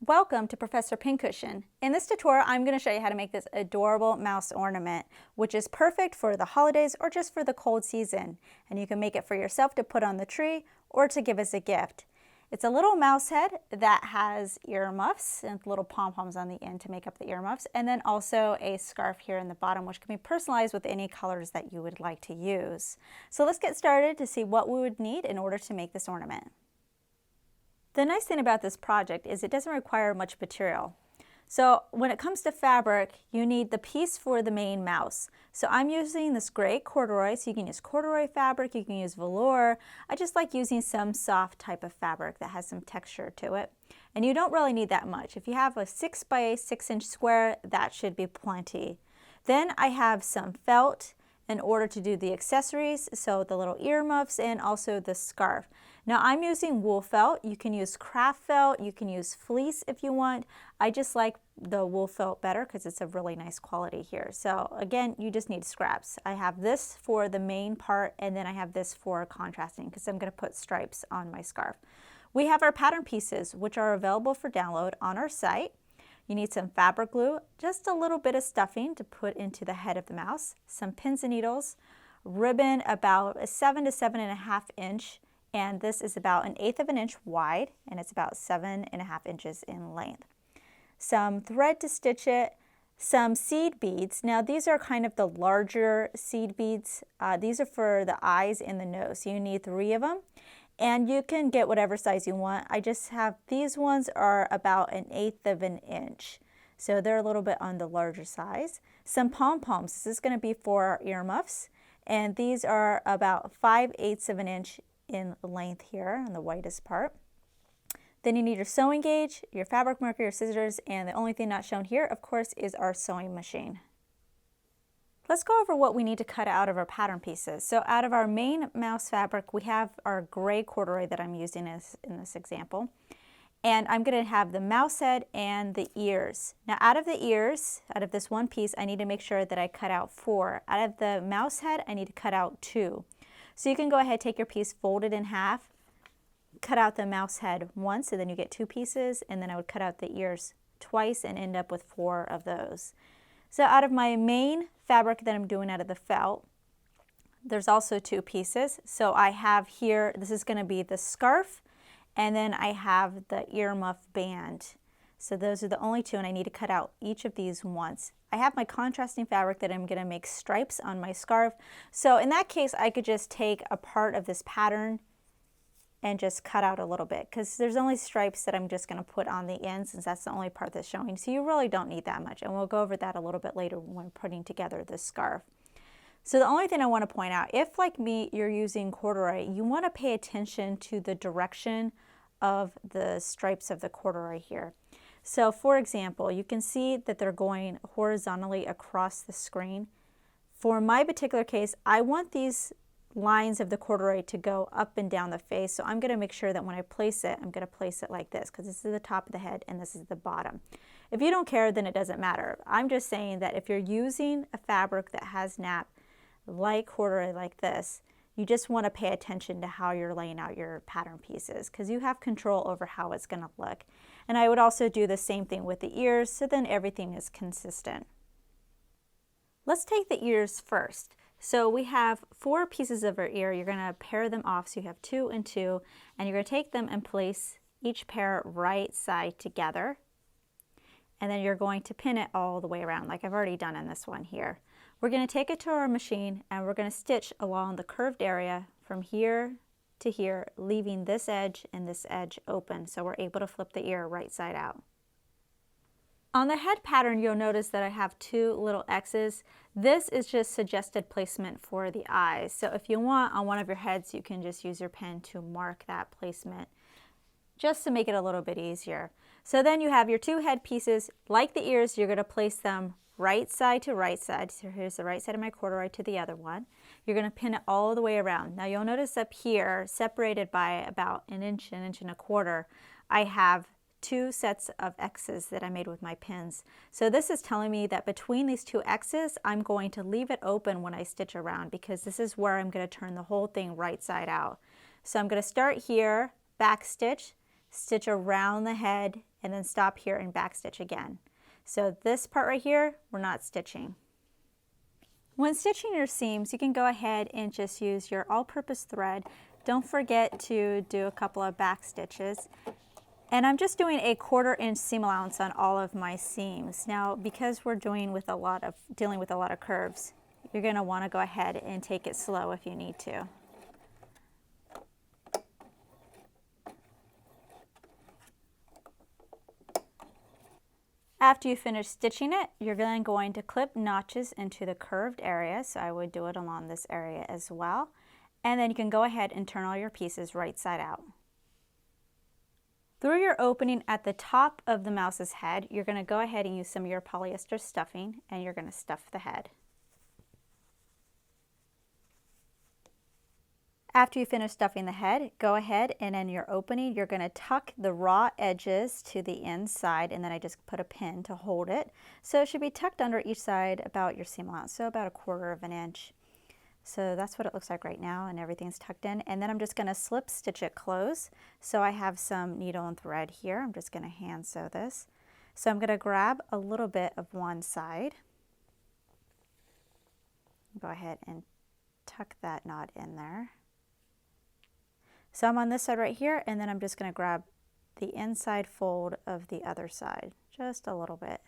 Welcome to Professor Pincushion. In this tutorial, I'm going to show you how to make this adorable mouse ornament, which is perfect for the holidays or just for the cold season. And you can make it for yourself to put on the tree or to give as a gift. It's a little mouse head that has earmuffs and little pom-poms on the end to make up the earmuffs, and then also a scarf here in the bottom, which can be personalized with any colors that you would like to use. So let's get started to see what we would need in order to make this ornament. The nice thing about this project is it doesn't require much material. So when it comes to fabric, you need the piece for the main mouse. So I'm using this gray corduroy, so you can use corduroy fabric, you can use velour. I just like using some soft type of fabric that has some texture to it. And you don't really need that much. If you have a 6 by 6 inch square, that should be plenty. Then I have some felt in order to do the accessories, so the little earmuffs and also the scarf. Now I'm using wool felt. You can use craft felt, you can use fleece if you want. I just like the wool felt better because it's a really nice quality here. So again, you just need scraps. I have this for the main part, and then I have this for contrasting because I'm going to put stripes on my scarf. We have our pattern pieces, which are available for download on our site. You need some fabric glue, just a little bit of stuffing to put into the head of the mouse, some pins and needles, ribbon about a 7 to 7.5 inch, and this is about 1/8 of an inch wide, and it's about 7.5 inches in length. Some thread to stitch it, some seed beads. Now these are kind of the larger seed beads. These are for the eyes and the nose, so you need 3 of them. And you can get whatever size you want. I just have, these ones are about 1/8 of an inch. So they're a little bit on the larger size. Some pom-poms, this is gonna be for our earmuffs. And these are about 5/8 of an inch in length here on the widest part. Then you need your sewing gauge, your fabric marker, your scissors, and the only thing not shown here, of course, is our sewing machine. Let's go over what we need to cut out of our pattern pieces. So out of our main mouse fabric, we have our gray corduroy that I'm using in this example. And I'm going to have the mouse head and the ears. Now out of the ears, out of this one piece, I need to make sure that I cut out 4. Out of the mouse head, I need to cut out 2. So you can go ahead, take your piece, fold it in half, cut out the mouse head once, and then you get 2 pieces, and then I would cut out the ears twice and end up with 4 of those. So out of my main fabric that I'm doing out of the felt, there's also 2 pieces. So I have here, this is going to be the scarf, and then I have the earmuff band. So those are the only 2, and I need to cut out each of these once. I have my contrasting fabric that I'm going to make stripes on my scarf. So in that case, I could just take a part of this pattern and just cut out a little bit, because there's only stripes that I'm just going to put on the end, since that's the only part that's showing. So you really don't need that much, and we'll go over that a little bit later when putting together this scarf. So the only thing I want to point out, if like me you're using corduroy, you want to pay attention to the direction of the stripes of the corduroy here. So for example, you can see that they're going horizontally across the screen. For my particular case, I want these lines of the corduroy to go up and down the face. So I'm going to make sure that when I place it, I'm going to place it like this, because this is the top of the head and this is the bottom. If you don't care, then it doesn't matter. I'm just saying that if you're using a fabric that has nap like corduroy like this, you just want to pay attention to how you're laying out your pattern pieces, because you have control over how it's going to look. And I would also do the same thing with the ears, so then everything is consistent. Let's take the ears first. So we have 4 pieces of our ear. You're going to pair them off, so you have 2 and 2, and you're going to take them and place each pair right side together, and then you're going to pin it all the way around like I've already done in this one here. We're going to take it to our machine, and we're going to stitch along the curved area from here to here, leaving this edge and this edge open, so we're able to flip the ear right side out. On the head pattern, you'll notice that I have 2 little X's. This is just suggested placement for the eyes. So if you want on one of your heads, you can just use your pen to mark that placement, just to make it a little bit easier. So then you have your 2 head pieces. Like the ears, you're going to place them right side to right side. So here's the right side of my corduroy to the other one. You're going to pin it all the way around. Now you'll notice up here, separated by about an inch and a quarter, I have 2 sets of X's that I made with my pins. So this is telling me that between these 2 X's, I'm going to leave it open when I stitch around, because this is where I'm going to turn the whole thing right side out. So I'm going to start here, back stitch, stitch around the head and then stop here and backstitch again. So this part right here, we're not stitching. When stitching your seams, you can go ahead and just use your all-purpose thread. Don't forget to do a couple of back stitches. And I'm just doing a 1/4 inch seam allowance on all of my seams. Now, because we're dealing with a lot of curves, you're going to want to go ahead and take it slow if you need to. After you finish stitching it, you're then going to clip notches into the curved area. So I would do it along this area as well. And then you can go ahead and turn all your pieces right side out. Through your opening at the top of the mouse's head, you're going to go ahead and use some of your polyester stuffing, and you're going to stuff the head. After you finish stuffing the head, go ahead and in your opening, you're going to tuck the raw edges to the inside, and then I just put a pin to hold it. So it should be tucked under each side about your seam allowance, so about 1/4 inch. So that's what it looks like right now, and everything's tucked in. And then I'm just going to slip stitch it close. So I have some needle and thread here. I'm just going to hand sew this. So I'm going to grab a little bit of one side. Go ahead and tuck that knot in there. So I'm on this side right here, and then I'm just going to grab the inside fold of the other side, just a little bit.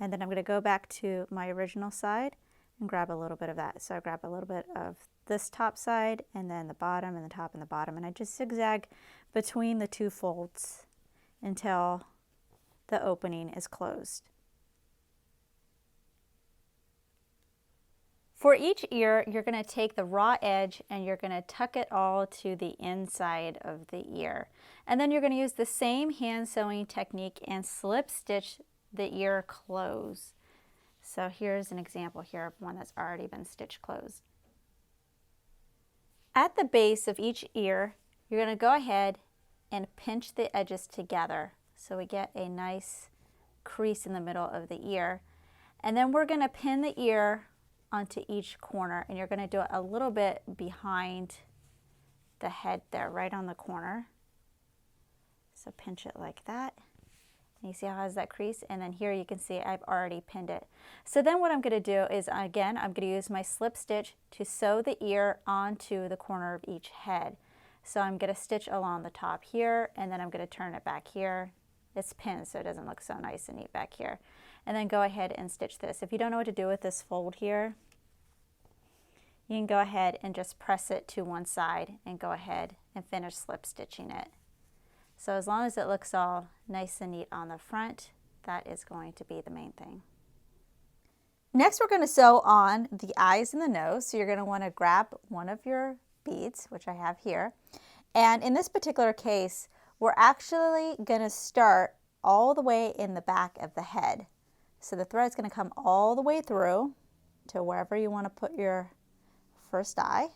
And then I'm going to go back to my original side and grab a little bit of that. So I grab a little bit of this top side, and then the bottom and the top and the bottom, and I just zigzag between the two folds until the opening is closed. For each ear, you're going to take the raw edge and you're going to tuck it all to the inside of the ear. And then you're going to use the same hand sewing technique and slip stitch the ear close. So here's an example here of one that's already been stitched closed. At the base of each ear, you're going to go ahead and pinch the edges together so we get a nice crease in the middle of the ear. And then we're going to pin the ear onto each corner, and you're going to do it a little bit behind the head there, right on the corner. So pinch it like that. And you see how it has that crease? And then here you can see I've already pinned it. So then what I'm going to do is, again, I'm going to use my slip stitch to sew the ear onto the corner of each head. So I'm going to stitch along the top here, and then I'm going to turn it back here. It's pinned so it doesn't look so nice and neat back here. And then go ahead and stitch this. If you don't know what to do with this fold here, you can go ahead and just press it to one side and go ahead and finish slip stitching it. So as long as it looks all nice and neat on the front, that is going to be the main thing. Next, we're going to sew on the eyes and the nose. So you're going to want to grab one of your beads, which I have here. And in this particular case, we're actually going to start all the way in the back of the head. So the thread's going to come all the way through to wherever you want to put your first eye.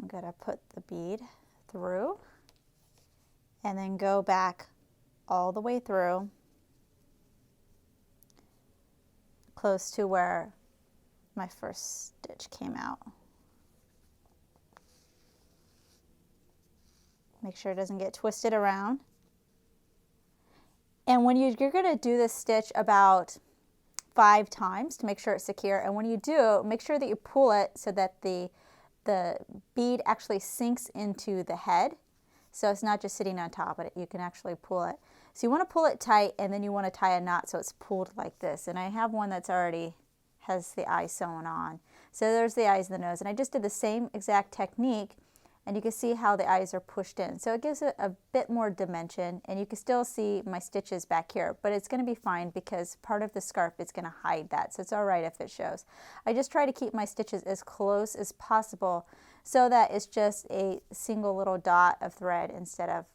I'm going to put the bead through and then go back all the way through close to where my first stitch came out. Make sure it doesn't get twisted around. And when you're going to do this stitch about 5 times to make sure it's secure, and when you do, make sure that you pull it so that the bead actually sinks into the head. So it's not just sitting on top, but you can actually pull it. So you want to pull it tight, and then you want to tie a knot so it's pulled like this. And I have one that's already has the eye sewn on. So there's the eyes and the nose. And I just did the same exact technique, and you can see how the eyes are pushed in. So it gives it a bit more dimension, and you can still see my stitches back here, but it's going to be fine because part of the scarf is going to hide that. So it's all right if it shows. I just try to keep my stitches as close as possible so that it's just a single little dot of thread instead of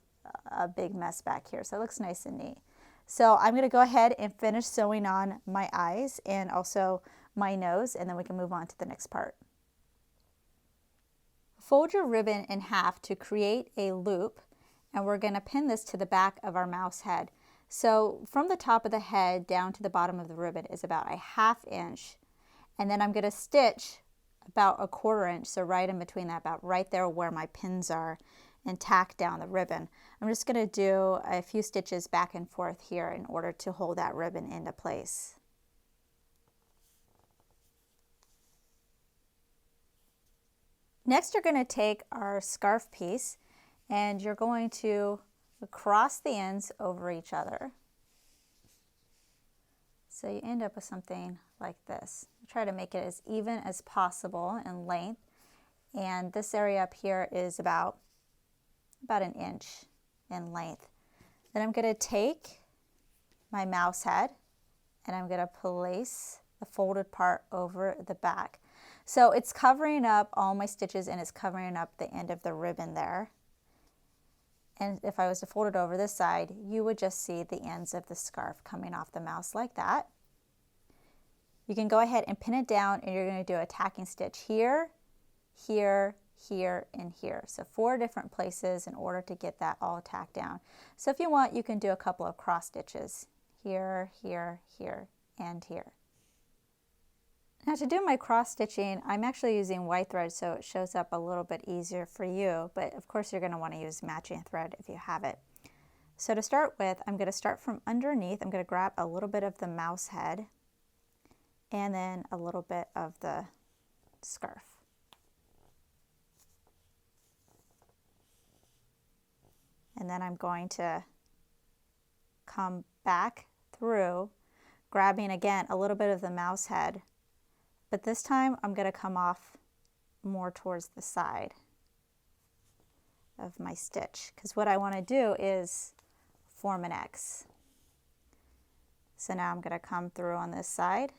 a big mess back here. So it looks nice and neat. So I'm going to go ahead and finish sewing on my eyes and also my nose, and then we can move on to the next part. Fold your ribbon in half to create a loop, and we're going to pin this to the back of our mouse head. So from the top of the head down to the bottom of the ribbon is about a 1/2 inch, and then I'm going to stitch about 1/4 inch, so right in between that, about right there where my pins are, and tack down the ribbon. I'm just going to do a few stitches back and forth here in order to hold that ribbon into place. Next, you're going to take our scarf piece and you're going to cross the ends over each other. So you end up with something like this. Try to make it as even as possible in length. And this area up here is about 1 inch in length. Then I'm going to take my mouse head and I'm going to place the folded part over the back. So it's covering up all my stitches and it's covering up the end of the ribbon there. And if I was to fold it over this side, you would just see the ends of the scarf coming off the mouse like that. You can go ahead and pin it down and you're going to do a tacking stitch here, here, here, and here. So 4 different places in order to get that all tacked down. So if you want, you can do a couple of cross stitches here, here, here, and here. Now to do my cross stitching, I'm actually using white thread so it shows up a little bit easier for you, but of course you're going to want to use matching thread if you have it. So to start with, I'm going to start from underneath. I'm going to grab a little bit of the mouse head and then a little bit of the scarf. And then I'm going to come back through, grabbing again a little bit of the mouse head. But this time I'm going to come off more towards the side of my stitch because what I want to do is form an X. So now I'm going to come through on this side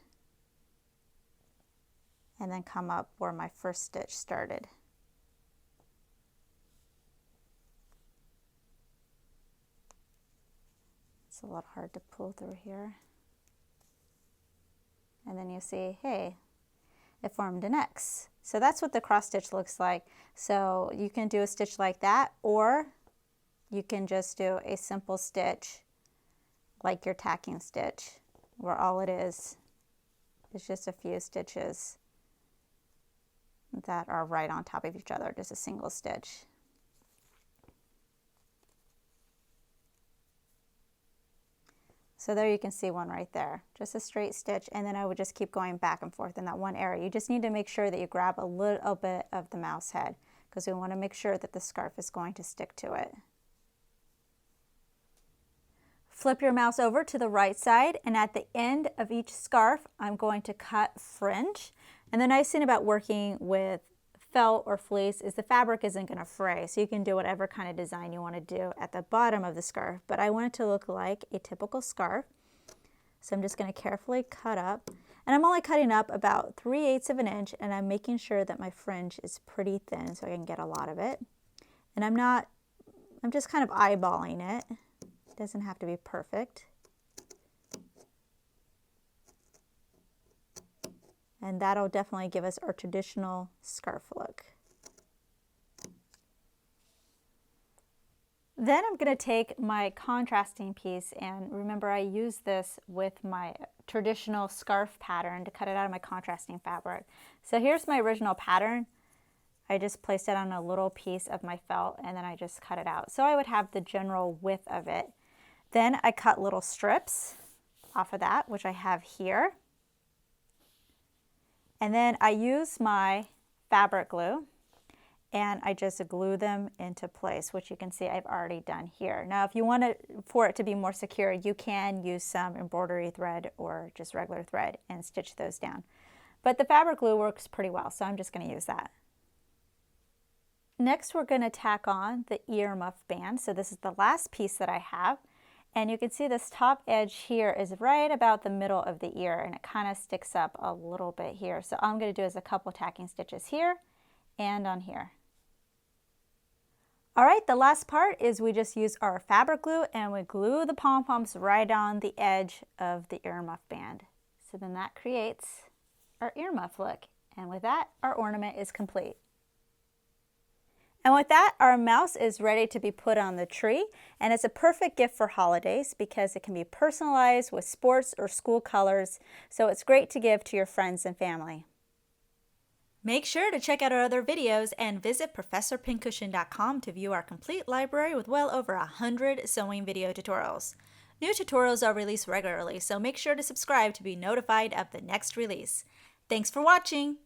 and then come up where my first stitch started. It's a little hard to pull through here. And then you see, hey, it formed an X. So that's what the cross stitch looks like. So you can do a stitch like that, or you can just do a simple stitch like your tacking stitch, where all it is just a few stitches that are right on top of each other, just a single stitch. So there you can see one right there, just a straight stitch, and then I would just keep going back and forth in that one area. You just need to make sure that you grab a little bit of the mouse head because we want to make sure that the scarf is going to stick to it. Flip your mouse over to the right side, and at the end of each scarf, I'm going to cut fringe. And the nice thing about working with felt or fleece is the fabric isn't going to fray, so you can do whatever kind of design you want to do at the bottom of the scarf. But I want it to look like a typical scarf, so I'm just going to carefully cut up, and I'm only cutting up about 3/8 of an inch, and I'm making sure that my fringe is pretty thin so I can get a lot of it. And I'm just kind of eyeballing it. It doesn't have to be perfect. And that'll definitely give us our traditional scarf look. Then I'm going to take my contrasting piece, and remember I used this with my traditional scarf pattern to cut it out of my contrasting fabric. So here's my original pattern. I just placed it on a little piece of my felt and then I just cut it out. So I would have the general width of it. Then I cut little strips off of that, which I have here. And then I use my fabric glue and I just glue them into place, which you can see I've already done here. Now, if you want for it to be more secure, you can use some embroidery thread or just regular thread and stitch those down. But the fabric glue works pretty well, so I'm just going to use that. Next, we're going to tack on the earmuff band. So this is the last piece that I have. And you can see this top edge here is right about the middle of the ear, and it kind of sticks up a little bit here. So all I'm going to do is a couple tacking stitches here and on here. All right, the last part is we just use our fabric glue and we glue the pom-poms right on the edge of the earmuff band. So then that creates our earmuff look. And with that, our ornament is complete. And with that, our mouse is ready to be put on the tree, and it's a perfect gift for holidays because it can be personalized with sports or school colors, so it's great to give to your friends and family. Make sure to check out our other videos and visit ProfessorPincushion.com to view our complete library with well over 100 sewing video tutorials. New tutorials are released regularly, so make sure to subscribe to be notified of the next release. Thanks for watching!